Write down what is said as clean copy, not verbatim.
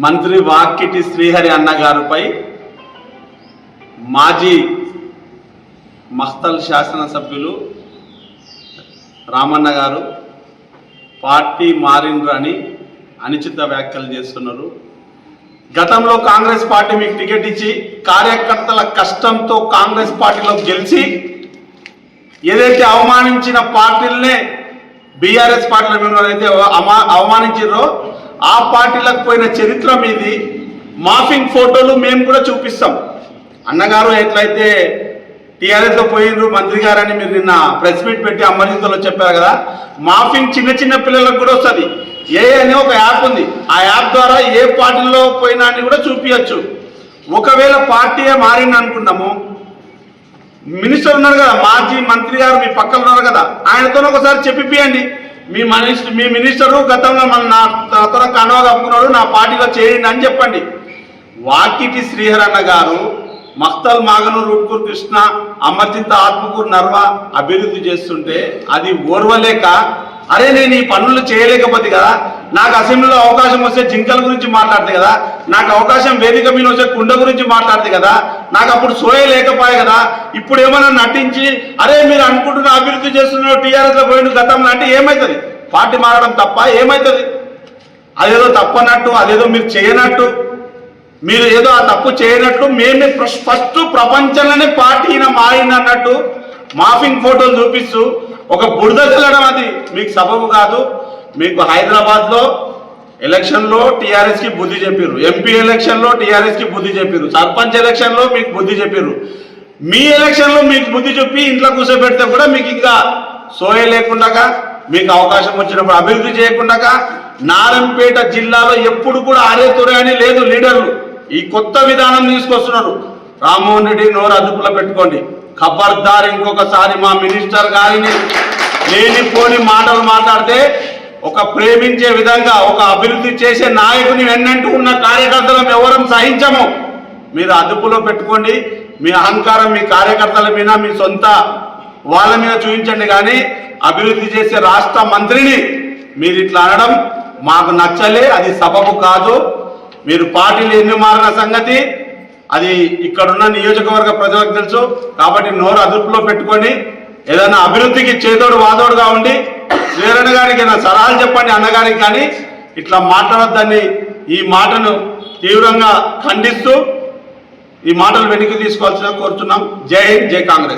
మంత్రి వాకిటి శ్రీహరి అన్న గారిపై మాజీ మఖ్తల్ శాసనసభ్యులు రామన్న గారు పార్టీ మారిండ్రని అనుచిత వ్యాఖ్యలు చేస్తున్నారు. గతంలో కాంగ్రెస్ పార్టీ మీకు టికెట్ ఇచ్చి కార్యకర్తల కష్టంతో కాంగ్రెస్ పార్టీలో గెలిచి ఏదైతే అవమానించిన పార్టీలనే బీఆర్ఎస్ పార్టీల మిమ్మల్ని అయితే అవమానించారో ఆ పార్టీలకు పోయిన చరిత్ర మీది మాఫింగ్ ఫోటోలు మేము కూడా చూపిస్తాం. అన్నగారు ఎట్లయితే టీఆర్ఎస్లో పోయినరు మంత్రి గారని మీరు నిన్న ప్రెస్ మీట్ పెట్టి అమర్జితలో చెప్పారు కదా, మాఫింగ్ చిన్న చిన్న పిల్లలకు కూడా వస్తుంది. అనే ఒక యాప్ ఉంది, ఆ యాప్ ద్వారా ఏ పార్టీలో పోయినా అని కూడా చూపించచ్చు. ఒకవేళ పార్టీయే మారింది అనుకున్నాము, మినిస్టర్ ఉన్నారు కదా, మాజీ మంత్రి గారు మీ పక్కన ఉన్నారు కదా, ఆయనతో ఒకసారి చెప్పిపియండి. మీ మినిస్టరు గతంలో నాతో కండవ కప్పుకున్నాడు, నా పార్టీలో చేయండి అని చెప్పండి. వాకిటి శ్రీహరన్న గారు మఖ్తల్ మాగనూరు రుట్కూరు కృష్ణ అమర్జిత ఆత్మకూరు నర్వ అభివృద్ధి చేస్తుంటే అది ఓర్వలేక, అరే నేను ఈ పనులు చేయలేకపోతే కదా, నాకు అసెంబ్లీలో అవకాశం వస్తే జింకల గురించి మాట్లాడితే కదా, నాకు అవకాశం వేదిక మీద వస్తే కుండ గురించి మాట్లాడితే కదా, నాకు అప్పుడు సోయ లేకపోయే కదా, ఇప్పుడు ఏమైనా నటించి అరే మీరు అనుకుంటున్న అభివృద్ధి చేస్తున్న టీఆర్ఎస్లో పోయిన గతంలో అంటే ఏమవుతుంది? పార్టీ మారడం తప్ప ఏమవుతుంది? అదేదో తప్పన్నట్టు, అదేదో మీరు చేయనట్టు, మీరు ఏదో ఆ తప్పు చేయనట్లు మేమే ఫస్ట్ ప్రపంచంలోనే పార్టీన మారిందన్నట్టు మాఫింగ్ ఫోటోలు చూపిస్తూ ఒక బురద చల్లడం అది మీకు సబబు కాదు. మీకు హైదరాబాద్లో ఎలక్షన్లో టీఆర్ఎస్కి బుద్ధి చెప్పారు, ఎంపీ ఎలక్షన్లో టీఆర్ఎస్కి బుద్ధి చెప్పారు, సర్పంచ్ ఎలక్షన్లో మీకు బుద్ధి చెప్పారు. మీ ఎలక్షన్లో మీకు బుద్ధి చెప్పి ఇంట్లో కూర్చోబెడితే కూడా మీకు ఇంకా సోయ లేకుండా, మీకు అవకాశం వచ్చినప్పుడు అభివృద్ధి చేయకుండా, నారాయణపేట జిల్లాలో ఎప్పుడు కూడా ఆరే తురే అని లేదు లీడర్లు. ఈ కొత్త విధానం తీసుకొస్తున్నారు. రామ్మోహన్ రెడ్డి నోరు అదుపులో పెట్టుకోండి. ఖబర్దార్ ఇంకొకసారి మా మినిస్టర్ గారిని లేనిపోని మాటలు మాట్లాడితే, ఒక ప్రేమించే విధంగా ఒక అభివృద్ధి చేసే నాయకుని వెన్నంటూ ఉన్న కార్యకర్తలను ఎవరం సహించము. మీరు అదుపులో పెట్టుకోండి. మీ అహంకారం మీ కార్యకర్తల మీద, మీ సొంత వాళ్ళ మీద చూపించండి. కానీ అభివృద్ధి చేసే రాష్ట్ర మంత్రిని మీరు ఇట్లా అనడం మాకు నచ్చలే, అది సబబు కాదు. మీరు పార్టీలు ఎన్ని మారిన సంగతి అది ఇక్కడున్న నియోజకవర్గ ప్రజలకు తెలుసు. కాబట్టి నోరు అదుపులో పెట్టుకొని ఏదైనా అభివృద్ధికి చేదోడు వాదోడుగా ఉండి శ్రీహరణ గారికి ఏదైనా సలహాలు చెప్పండి అన్నగారికి. కానీ ఇట్లా మాట్లాడొద్దని ఈ మాటను తీవ్రంగా ఖండిస్తూ ఈ మాటలు వెనక్కి తీసుకోవాల్సిన కోరుతున్నాం. జై హింద్, జై కాంగ్రెస్.